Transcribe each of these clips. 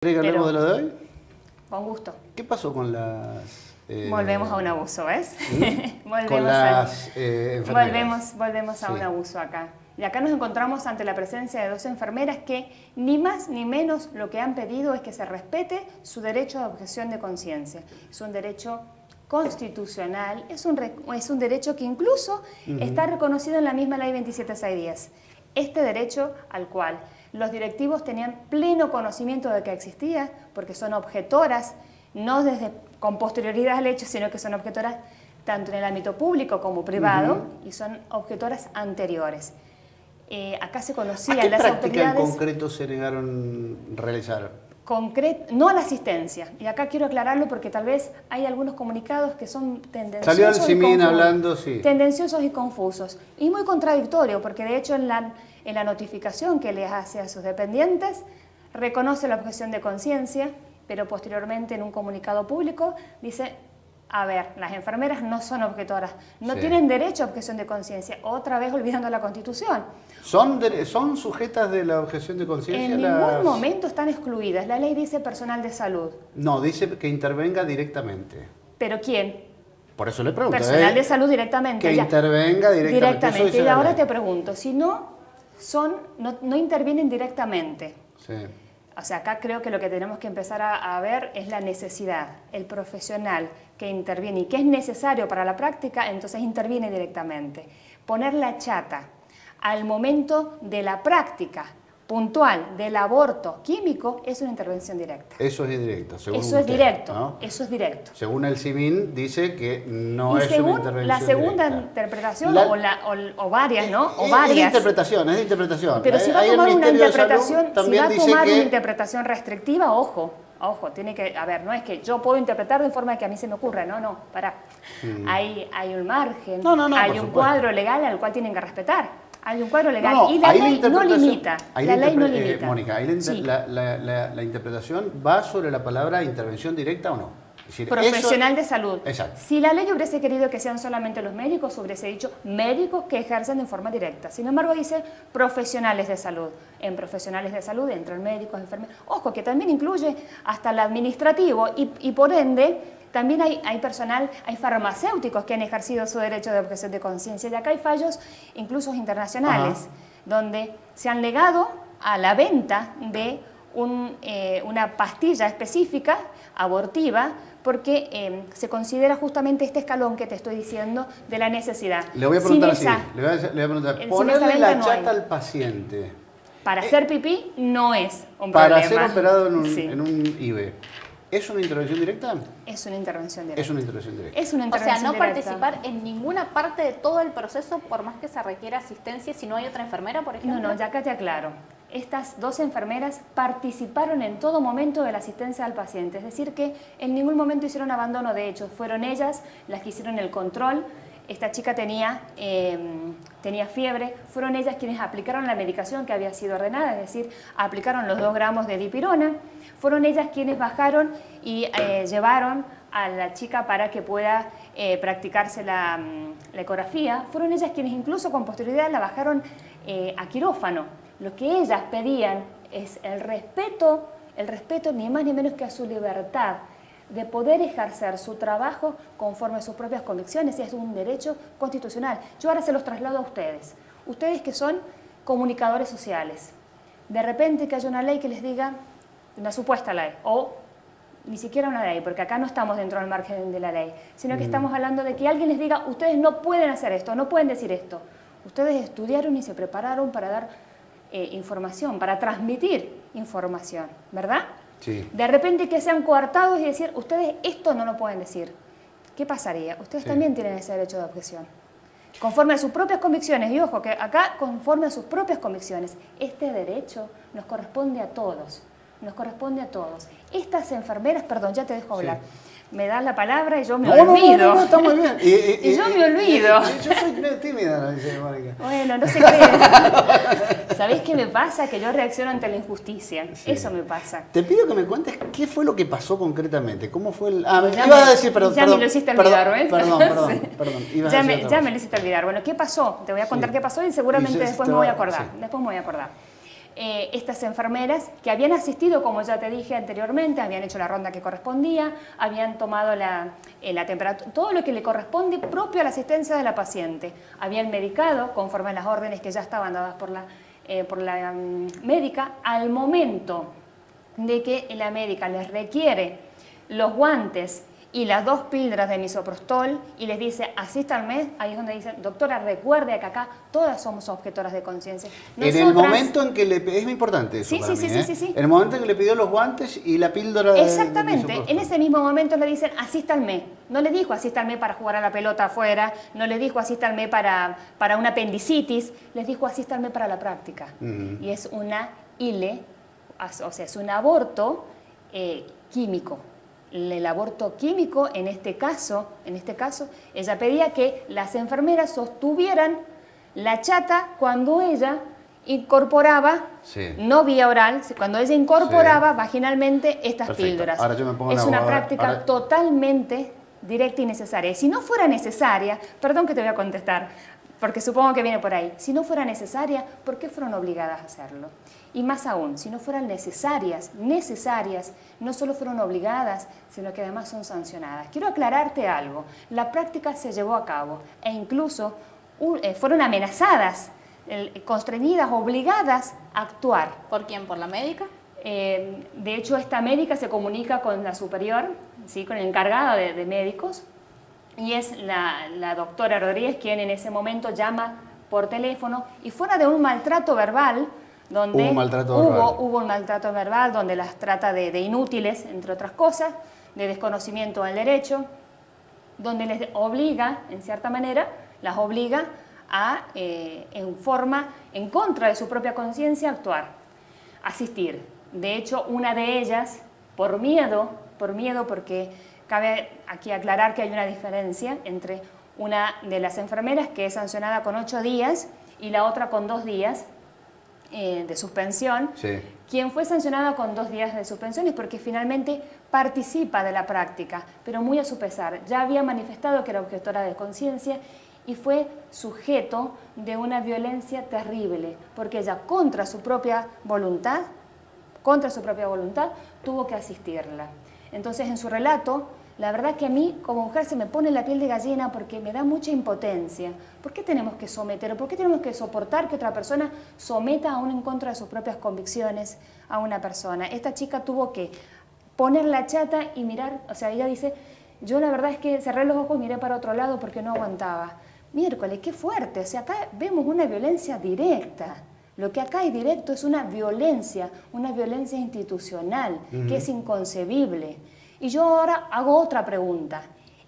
¿Querés que hablemos de lo de hoy? Con gusto. ¿Qué pasó con las... Volvemos a un abuso, ¿ves? con las enfermeras? Volvemos a un abuso acá. Y acá nos encontramos ante la presencia de dos enfermeras que ni más ni menos lo que han pedido es que se respete su derecho de objeción de conciencia. Es un derecho constitucional, es un derecho que incluso está reconocido en la misma ley 27610. Este derecho al cual los directivos tenían pleno conocimiento de que existía, porque son objetoras, no con posterioridad al hecho, sino que son objetoras tanto en el ámbito público como privado, y son objetoras anteriores. Acá se conocían las autoridades... ¿A qué práctica en concreto se negaron a realizar? No a la asistencia. Y acá quiero aclararlo porque tal vez hay algunos comunicados que son tendenciosos. Salió el CIMIN hablando, sí. Tendenciosos y confusos. Y muy contradictorio, porque de hecho en la notificación que les hace a sus dependientes, reconoce la objeción de conciencia, pero posteriormente en un comunicado público dice, a ver, las enfermeras no son objetoras, no tienen derecho a objeción de conciencia, otra vez olvidando la Constitución. ¿Son sujetas de la objeción de conciencia? En ningún momento están excluidas. La ley dice personal de salud. No, dice que intervenga directamente. ¿Pero quién? Por eso le pregunto. Personal de salud directamente. Que intervenga directamente. Y ahora te pregunto, si no intervienen directamente. Sí. O sea, acá creo que lo que tenemos que empezar a ver es la necesidad, el profesional que interviene y que es necesario para la práctica, entonces interviene directamente. Poner la chata al momento de la práctica puntual del aborto químico es una intervención directa. Eso es directo, según Eso es usted, directo, ¿no? Eso es directo. Según el CIMIN dice que no y es una intervención la segunda directa. Interpretación, o varias, ¿no? O Es varias. de interpretación, es de interpretación. Pero si va a Ahí el tomar una Ministerio de Salud interpretación, también dice una que... interpretación restrictiva, ojo, tiene que, a ver, no es que yo puedo interpretar de forma que a mí se me ocurra, no, pará. Hay un margen, hay un cuadro legal al cual tienen que respetar. Hay un cuadro legal y la ley no limita. La ley no limita. Mónica, ahí la interpretación va sobre la palabra intervención directa o no. Es decir, profesional de salud. Exacto. Si la ley hubiese querido que sean solamente los médicos, hubiese dicho médicos que ejercen de forma directa. Sin embargo, dice profesionales de salud. En profesionales de salud entran médicos, enfermeros. Ojo, que también incluye hasta el administrativo y por ende... También hay personal, hay farmacéuticos que han ejercido su derecho de objeción de conciencia. Y acá hay fallos incluso internacionales, donde se han negado a la venta de una pastilla específica, abortiva, porque se considera justamente este escalón que te estoy diciendo de la necesidad. Le voy a preguntar así, le voy a preguntar, ponerle la chata al paciente. Para hacer pipí no es un problema. Para ser operado en un IVE. ¿Es una intervención directa? Es una intervención directa. Es una intervención directa. Es una intervención o sea, no directa. participar en ninguna parte de todo el proceso, por más que se requiera asistencia, si no hay otra enfermera, por ejemplo. No, ya acá te aclaro. Estas dos enfermeras participaron en todo momento de la asistencia al paciente. Es decir, que en ningún momento hicieron abandono de hechos. Fueron ellas las que hicieron el control. Esta chica tenía fiebre. Fueron ellas quienes aplicaron la medicación que había sido ordenada, es decir, aplicaron los 2 gramos de dipirona. Fueron ellas quienes bajaron y llevaron a la chica para que pueda practicarse la ecografía. Fueron ellas quienes incluso con posterioridad la bajaron a quirófano. Lo que ellas pedían es el respeto ni más ni menos que a su libertad de poder ejercer su trabajo conforme a sus propias convicciones, y es un derecho constitucional. Yo ahora se los traslado a ustedes que son comunicadores sociales. De repente que haya una ley que les diga, una supuesta ley, o ni siquiera una ley, porque acá no estamos dentro del margen de la ley, sino que estamos hablando de que alguien les diga, ustedes no pueden hacer esto, no pueden decir esto. Ustedes estudiaron y se prepararon para dar información, para transmitir información, ¿verdad? Sí. De repente que sean coartados y decir, ustedes esto no lo pueden decir. ¿Qué pasaría? Ustedes también tienen ese derecho de objeción. Conforme a sus propias convicciones, y ojo, que acá conforme a sus propias convicciones, este derecho nos corresponde a todos. Nos corresponde a todos. Estas enfermeras, perdón, ya te dejo hablar. Me das la palabra y yo me olvido. No, está muy bien. Y yo me olvido. Yo soy medio tímida, ¿no? Dice Mónica. Bueno, no se cree. ¿Sabés qué me pasa? Que yo reacciono ante la injusticia. Sí. Eso me pasa. Te pido que me cuentes qué fue lo que pasó concretamente. ¿Cómo fue el...? Ah, me ibas a decir, perdón. Ya me lo hiciste olvidar, ¿ves? Perdón. Sí. Ya me lo hiciste olvidar. Bueno, ¿qué pasó? Te voy a contar qué pasó y seguramente después me voy a acordar. Sí. Después me voy a acordar. estas enfermeras que habían asistido, como ya te dije anteriormente, habían hecho la ronda que correspondía, habían tomado la temperatura, todo lo que le corresponde propio a la asistencia de la paciente. Habían medicado conforme a las órdenes que ya estaban dadas por la médica. Al momento de que la médica les requiere los guantes y las 2 píldoras de misoprostol y les dice, asístanme, ahí es donde dicen, doctora, recuerde que acá todas somos objetoras de conciencia. En el momento en que le... Es muy importante eso Sí, para sí, mí, sí. En el momento en que le pidió los guantes y la píldora de Exactamente, misoprostol. en ese mismo momento le dicen, asístanme. No le dijo asístanme para jugar a la pelota afuera, no le dijo asístanme para una apendicitis, les dijo asístanme para la práctica. Y es una ILE, o sea, es un aborto químico. El aborto químico, en este caso, ella pedía que las enfermeras sostuvieran la chata cuando ella incorporaba, no vía oral, cuando ella incorporaba vaginalmente estas píldoras. Ahora yo me pongo es una práctica totalmente directa y necesaria. Y si no fuera necesaria, perdón que te voy a contestar, porque supongo que viene por ahí, si no fuera necesaria, ¿por qué fueron obligadas a hacerlo? Y más aún, si no fueran necesarias, no solo fueron obligadas, sino que además son sancionadas. Quiero aclararte algo, la práctica se llevó a cabo e incluso fueron amenazadas, constreñidas, obligadas a actuar. ¿Por quién? ¿Por la médica? De hecho, esta médica se comunica con la superior, ¿sí? Con el encargado de médicos, y es la doctora Rodríguez quien en ese momento llama por teléfono, y fuera de un maltrato verbal, donde hubo un maltrato verbal, donde las trata de inútiles, entre otras cosas, de desconocimiento del derecho, donde les obliga, en cierta manera, las obliga a, en contra de su propia conciencia, actuar, asistir. De hecho, una de ellas, por miedo, porque cabe aquí aclarar que hay una diferencia entre una de las enfermeras que es sancionada con 8 días y la otra con 2 días de suspensión. Sí. Quien fue sancionada con 2 días de suspensión es porque finalmente participa de la práctica, pero muy a su pesar. Ya había manifestado que era objetora de conciencia y fue sujeto de una violencia terrible, porque ella contra su propia voluntad, tuvo que asistirla. Entonces, en su relato, la verdad que a mí, como mujer, se me pone la piel de gallina porque me da mucha impotencia. ¿Por qué tenemos que someter, por qué tenemos que soportar que otra persona someta aún en contra de sus propias convicciones a una persona? Esta chica tuvo que poner la chata y mirar, o sea, ella dice, yo la verdad es que cerré los ojos y miré para otro lado porque no aguantaba. Miércoles, qué fuerte, o sea, acá vemos una violencia directa. Lo que acá hay directo es una violencia institucional, que es inconcebible. Y yo ahora hago otra pregunta.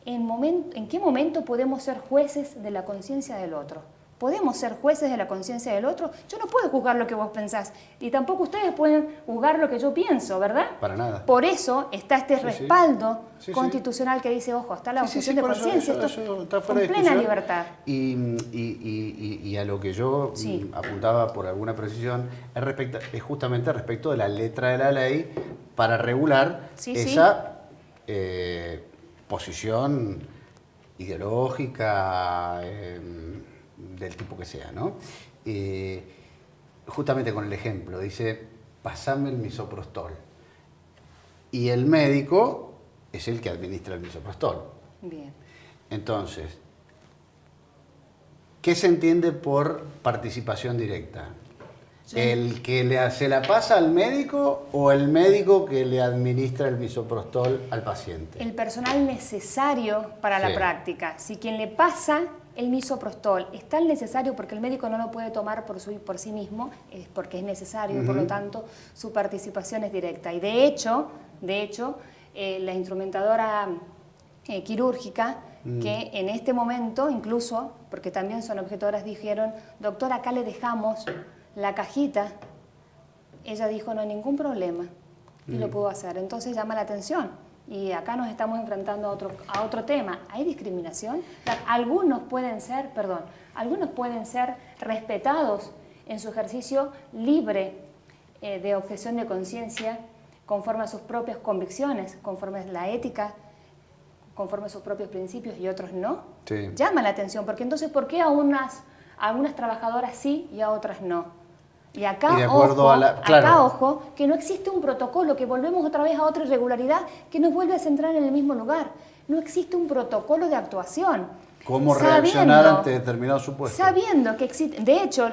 ¿En qué momento podemos ser jueces de la conciencia del otro? ¿Podemos ser jueces de la conciencia del otro? Yo no puedo juzgar lo que vos pensás, y tampoco ustedes pueden juzgar lo que yo pienso, ¿verdad? Para nada. Por eso está este respaldo constitucional que dice, ojo, está la objeción de conciencia, esto está con fuera de plena discusión. libertad. Y a lo que yo apuntaba por alguna precisión es justamente respecto de la letra de la ley para regular esa posición ideológica del tipo que sea, ¿no? Justamente con el ejemplo, dice, pasame el misoprostol. Y el médico es el que administra el misoprostol. Bien. Entonces, ¿qué se entiende por participación directa? ¿El que se la pasa al médico o el médico que le administra el misoprostol al paciente? El personal necesario para la práctica. Si quien le pasa el misoprostol es tan necesario porque el médico no lo puede tomar por sí mismo, es porque es necesario y por lo tanto su participación es directa. Y de hecho, la instrumentadora quirúrgica, que en este momento incluso, porque también son objetoras, dijeron, doctor, acá le dejamos la cajita, ella dijo, no hay ningún problema, y lo pudo hacer. Entonces llama la atención. Y acá nos estamos enfrentando a otro tema. ¿Hay discriminación? Algunos pueden ser respetados en su ejercicio libre de objeción de conciencia, conforme a sus propias convicciones, conforme a la ética, conforme a sus propios principios, y otros no. Sí. Llama la atención, porque entonces, ¿por qué a algunas trabajadoras sí y a otras no? Y acá, Y de acuerdo ojo, a la- claro. acá, ojo, que no existe un protocolo, que volvemos otra vez a otra irregularidad que nos vuelve a centrar en el mismo lugar. No existe un protocolo de actuación. ¿Cómo reaccionar ante determinados supuestos? Sabiendo que existe, de hecho,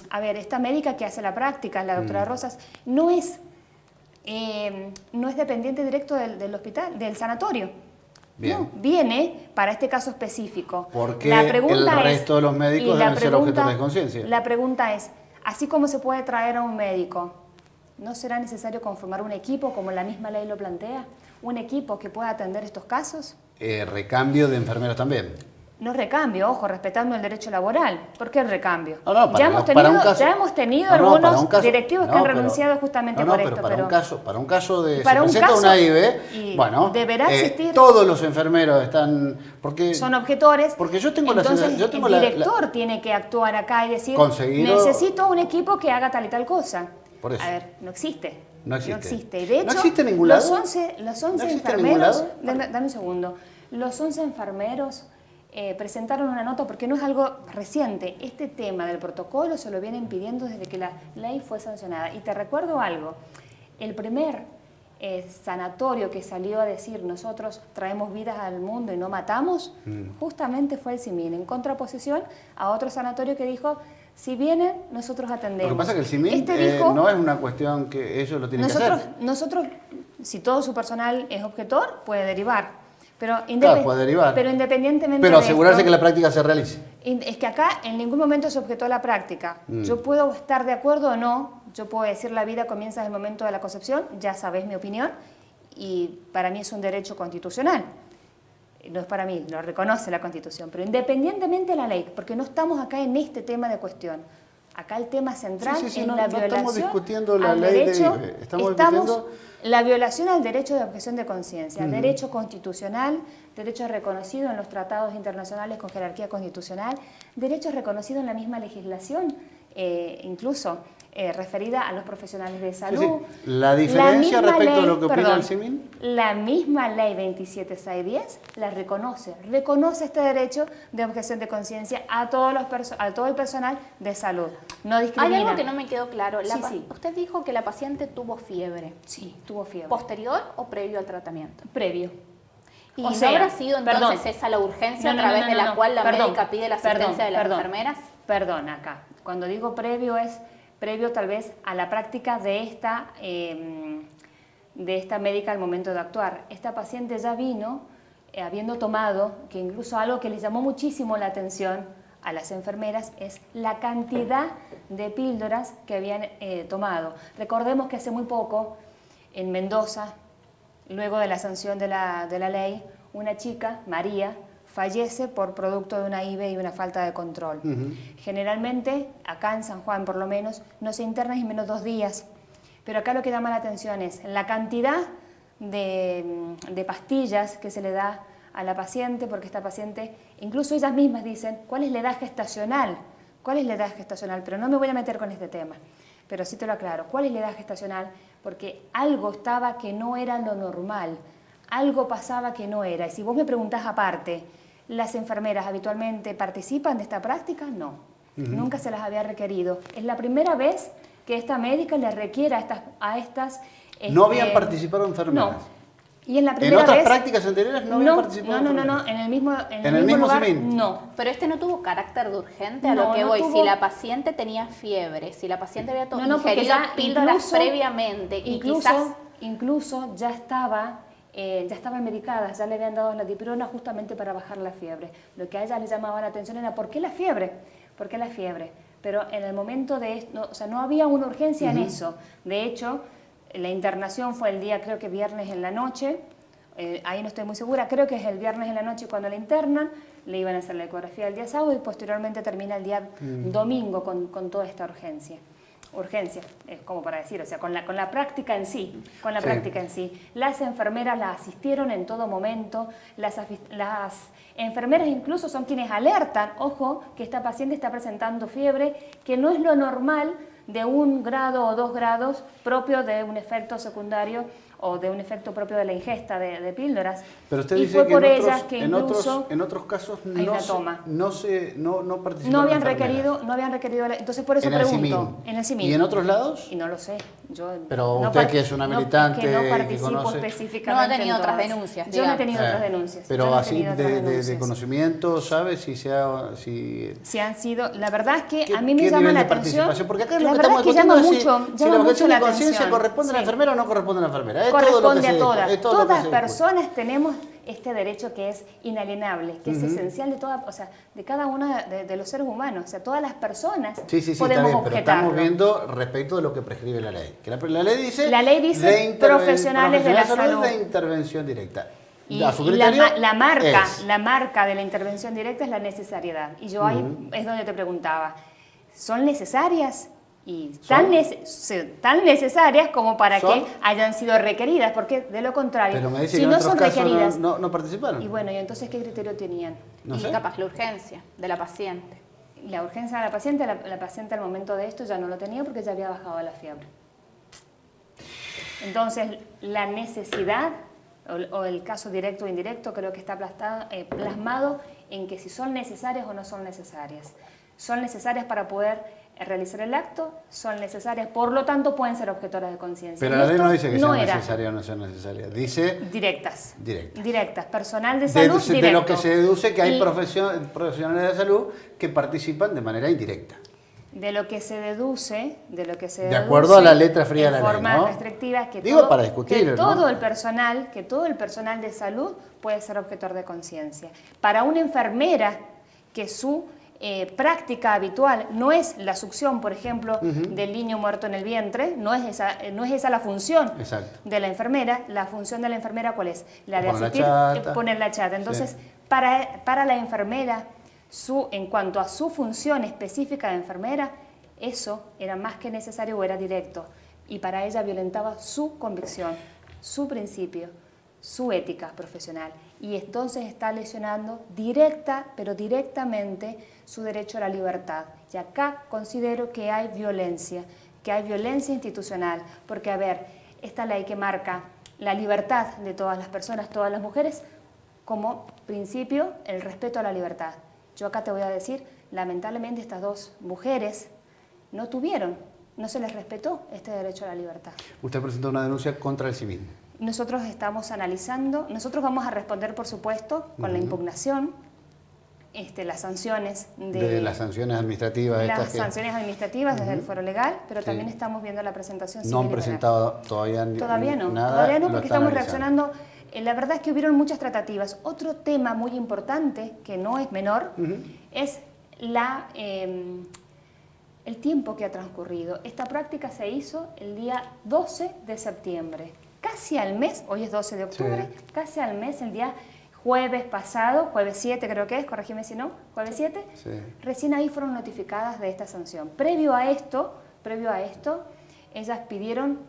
a ver, esta médica que hace la práctica, la doctora Rosas, no es dependiente directo del hospital, del sanatorio. Bien. No, viene para este caso específico. Porque el resto de los médicos y la deben ser objetores de conciencia. La pregunta es, así como se puede traer a un médico, ¿no será necesario conformar un equipo como la misma ley lo plantea? ¿Un equipo que pueda atender estos casos? Recambio de enfermeros también. No recambio, ojo, respetando el derecho laboral. ¿Por qué el recambio? No, no, ya hemos tenido no, no, para algunos un caso- directivos que no, han pero- renunciado justamente no, no, por pero esto. para un caso de para se un presenta caso, una IVE, y bueno, deberá existir. todos los enfermeros están porque Son objetores. porque yo tengo la entonces sensación- yo tengo el la- director tiene que actuar acá y decir, Conseguir- necesito un equipo que haga tal y tal cosa. Por eso. A ver, no existe. No existe. Y de hecho, ¿No existe en ningún los lado? 11 ¿No existe en enfermeros, ningún lado? dame un segundo, los 11 enfermeros presentaron una nota porque no es algo reciente. Este tema del protocolo se lo vienen pidiendo desde que la ley fue sancionada. Y te recuerdo algo, el primer sanatorio que salió a decir nosotros traemos vidas al mundo y no matamos, justamente fue el CIMIN, en contraposición a otro sanatorio que dijo, si vienen, nosotros atendemos. Lo que pasa es que el CIMIN Este dijo, no es una cuestión que ellos lo tienen que hacer. nosotros, si todo su personal es objetor, puede derivar. Pero, Claro, puede derivar. pero independientemente Pero de asegurarse esto, que la práctica se realice. es que acá en ningún momento se objetó la práctica. Yo puedo estar de acuerdo o no, yo puedo decir la vida comienza desde el momento de la concepción, ya sabés mi opinión, y para mí es un derecho constitucional. No es para mí, lo reconoce la Constitución, pero independientemente de la ley, porque no estamos acá en este tema de cuestión. Acá el tema central Sí, es no, la no violación estamos discutiendo la al ley de derecho, IVE, estamos discutiendo la violación al derecho de objeción de conciencia, Ujú. derecho constitucional, derecho reconocido en los tratados internacionales con jerarquía constitucional, derecho reconocido en la misma legislación, incluso referida a los profesionales de salud. Sí. La diferencia misma respecto a ley, lo que opina perdón, el CIMIN. La misma ley 27610 la reconoce este derecho de objeción de conciencia a todo el personal de salud. No Hay discrimina. algo que no me quedó claro. Sí. Usted dijo que la paciente tuvo fiebre. Sí, tuvo fiebre. ¿Posterior o previo al tratamiento? Previo. ¿Y O no sea, habrá sido entonces perdón. esa la urgencia No, a través no, de la no, cual la perdón, médica pide la asistencia de las enfermeras? Perdón, acá. Cuando digo previo es previo tal vez a la práctica de esta médica al momento de actuar. Esta paciente ya vino habiendo tomado, que incluso algo que les llamó muchísimo la atención a las enfermeras es la cantidad de píldoras que habían tomado. Recordemos que hace muy poco, en Mendoza, luego de la sanción de la ley, una chica, María, fallece por producto de una IVE y una falta de control. Generalmente, acá en San Juan por lo menos, no se interna en menos 2 días. Pero acá lo que llama la atención es la cantidad de pastillas que se le da a la paciente, porque esta paciente, incluso ellas mismas dicen, ¿cuál es la edad gestacional? ¿Cuál es la edad gestacional? Pero no me voy a meter con este tema, pero sí te lo aclaro. ¿Cuál es la edad gestacional? Porque algo estaba que no era lo normal, algo pasaba que no era. Y si vos me preguntás aparte, ¿las enfermeras habitualmente participan de esta práctica? No, nunca se las había requerido. Es la primera vez que esta médica le requiere a estas... No habían participado enfermeras. No. Y en la En primera otras vez, prácticas anteriores no habían participado no, enfermeras. en el mismo, ¿En el mismo lugar, CIMIN? no. Pero este no tuvo carácter de urgente, a No, lo que no voy. tuvo- Si la paciente tenía fiebre, si la paciente había No, porque ingerido ya píldoras incluso- previamente y quizás... incluso ya estaban medicadas, ya le habían dado la dipirona justamente para bajar la fiebre. Lo que a ella le llamaba la atención era ¿por qué la fiebre? ¿Por qué la fiebre? Pero en el momento de esto, o sea, no había una urgencia en eso. De hecho, la internación fue el día, creo que viernes en la noche, ahí no estoy muy segura, creo que es el viernes en la noche cuando la internan, le iban a hacer la ecografía el día sábado y posteriormente termina el día domingo con toda esta urgencia. Urgencia, es como para decir, o sea, con la práctica en sí, práctica en sí. Las enfermeras la asistieron en todo momento, las enfermeras incluso son quienes alertan, ojo, que esta paciente está presentando fiebre, que no es lo normal de 1 grado o 2 grados propio de un efecto secundario o de un efecto propio de la ingesta de píldoras. Pero usted y dice fue que por en ellas otros, que en incluso otros casos hay no, una toma. no participaron no habían enfermeras. requerido, entonces por eso En el pregunto. CIMIN. En el CIMIN. ¿Y en otros lados? Y no lo sé. Yo Pero no usted par- que es una no, militante, que no que participo conoce. específicamente. No ha tenido en otras todas. denuncias, Yo no he digamos. tenido otras denuncias. Pero Yo no he así tenido otras de denuncias. conocimiento, ¿sabe si Si han sido, la verdad es que qué- a mí me qué llama nivel la de atención. participación? Porque acá lo la que verdad estamos es que llama discutiendo mucho, es si llama la mucho objeción la de conciencia atención. corresponde a la Sí. enfermera o no corresponde a la enfermera. Es todo lo que Corresponde se a discute, todas. es todo lo que Todas se discute. personas tenemos este derecho que es inalienable, que es esencial de toda, o sea, de cada uno de los seres humanos. O sea, todas las personas Sí, está podemos bien, pero objetarlo. estamos viendo respecto de lo que prescribe la ley. Que la ley dice, La ley dice profesionales de la salud. de intervención directa. Y, A su y criterio la marca, es. la marca de la intervención directa es la necesariedad. Y yo ahí es donde te preguntaba, ¿son necesarias? Y tan necesarias como para ¿Son? que hayan sido requeridas, porque de lo contrario, Pero me dice si que en no otros son casos requeridas, no participaron. y bueno, ¿y entonces qué criterio tenían? No y sé. capaz la urgencia de la paciente. La urgencia de la paciente al momento de esto ya no lo tenía porque ya había bajado la fiebre. Entonces, la necesidad o el caso directo o indirecto creo que está plasmado en que si son necesarias o no son necesarias. Son necesarias para poder realizar el acto, son necesarias, por lo tanto pueden ser objetoras de conciencia. Pero Y la ley esto no dice que no sean era necesarias o no sean necesarias. Dice directas. directas. Directas. Personal de salud, De directo. lo que se deduce que hay Y profesionales de salud que participan de manera indirecta. de lo que se deduce, De acuerdo a la letra fría de la ley, forma ¿no? restrictiva, que Digo todo, para discutir, que ¿no? todo el personal de salud puede ser objetor de conciencia. Para una enfermera que su práctica habitual no es la succión, por ejemplo, del niño muerto en el vientre, no es esa la función Exacto. de la enfermera. La función de la enfermera, ¿cuál es? La de Poner la asistir, chata. poner la chata. Entonces, Sí. para la enfermera, en cuanto a su función específica de enfermera, eso era más que necesario o era directo. Y para ella violentaba su convicción, su principio, su ética profesional. Y entonces está lesionando pero directamente su derecho a la libertad. Y acá considero que hay violencia institucional. Porque, a ver, esta ley que marca la libertad de todas las personas, todas las mujeres, como principio, el respeto a la libertad. Yo acá te voy a decir, lamentablemente estas dos mujeres no se les respetó este derecho a la libertad. Usted presentó una denuncia contra el CIMIN. Nosotros estamos analizando, nosotros vamos a responder, por supuesto, con la impugnación, las sanciones De las sanciones administrativas. las sanciones administrativas desde el Foro Legal, pero Sí. también estamos viendo la presentación civil. No han y penal. presentado todavía Todavía no, nada. lo porque están estamos analizando. reaccionando. La verdad es que hubieron muchas tratativas. Otro tema muy importante, que no es menor, es el tiempo que ha transcurrido. Esta práctica se hizo el día 12 de septiembre. Casi al mes, hoy es 12 de octubre, Sí. casi al mes, el día jueves pasado, jueves 7 creo que es, corregime si no, jueves 7, Sí. recién ahí fueron notificadas de esta sanción. Previo a esto, ellas pidieron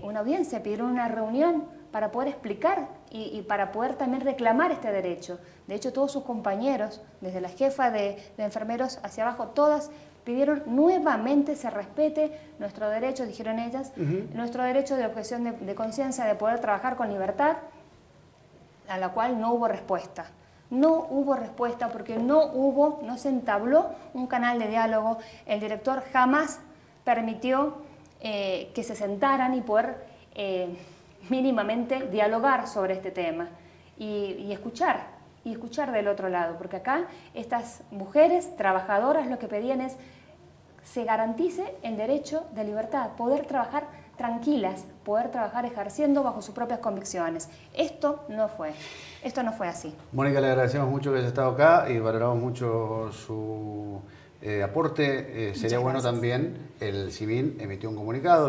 una audiencia, pidieron una reunión para poder explicar y para poder también reclamar este derecho. De hecho, todos sus compañeros, desde la jefa de enfermeros hacia abajo, todas pidieron nuevamente se respete nuestro derecho, dijeron ellas, nuestro derecho de objeción de conciencia, de poder trabajar con libertad, a la cual no hubo respuesta. No hubo respuesta porque no se entabló un canal de diálogo. El director jamás permitió que se sentaran y poder mínimamente dialogar sobre este tema y escuchar del otro lado, porque acá estas mujeres trabajadoras lo que pedían es se garantice el derecho de libertad, poder trabajar tranquilas, poder trabajar ejerciendo bajo sus propias convicciones. Esto no fue así. Mónica, le agradecemos mucho que haya estado acá y valoramos mucho su aporte. Sería bueno gracias. también, el CIMIN emitió un comunicado,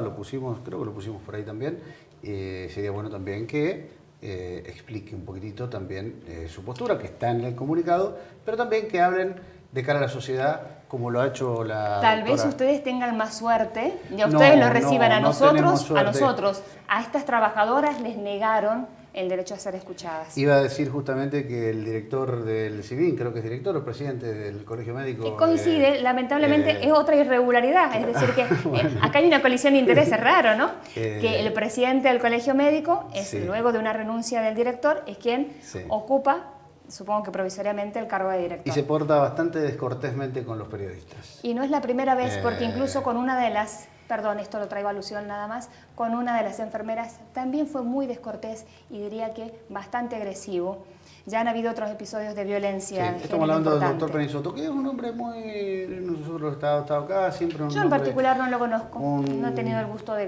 creo que lo pusimos por ahí también. Sería bueno también que explique un poquitito también su postura, que está en el comunicado, pero también que hablen de cara a la sociedad, como lo ha hecho la Tal vez doctora. ustedes tengan más suerte y a No, ustedes lo reciban no tenemos suerte. a estas trabajadoras les negaron el derecho a ser escuchadas. Iba a decir justamente que el director del CIVIN, creo que es director o presidente del Colegio Médico... Que coincide, lamentablemente, es otra irregularidad, es decir que acá hay una colisión de intereses raro, ¿no? Que el presidente del Colegio Médico, luego de una renuncia del director, es quien ocupa, supongo que provisoriamente, el cargo de director. Y se porta bastante descortésmente con los periodistas. Y no es la primera vez, porque incluso con una de las... Perdón, esto lo traigo a alusión nada más, con una de las enfermeras también fue muy descortés y diría que bastante agresivo. Ya han habido otros episodios de violencia. Sí, estamos hablando del doctor Penisoto, que es un hombre muy... Nosotros estado acá, siempre un Yo en particular no lo conozco, no he tenido el gusto de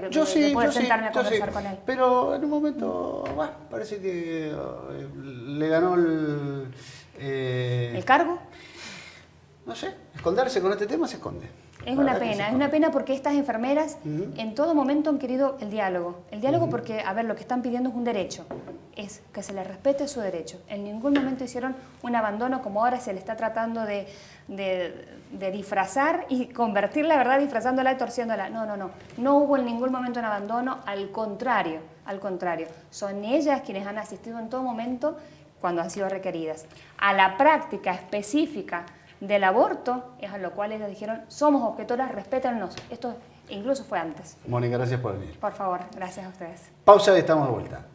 poder sentarme a conversar con él. Pero en un momento, bueno, parece que le ganó ¿El cargo? No sé, esconderse con este tema se esconde. Es una pena porque estas enfermeras en todo momento han querido el diálogo. El diálogo porque, a ver, lo que están pidiendo es un derecho, es que se les respete su derecho. En ningún momento hicieron un abandono como ahora se le está tratando de disfrazar y convertir la verdad disfrazándola y torciéndola. No hubo en ningún momento un abandono, al contrario. Son ellas quienes han asistido en todo momento cuando han sido requeridas. A la práctica específica del aborto, es a lo cual ellos dijeron, somos objetoras, respétanos. Esto incluso fue antes. Mónica, gracias por venir. Por favor, gracias a ustedes. Pausa y estamos de vuelta.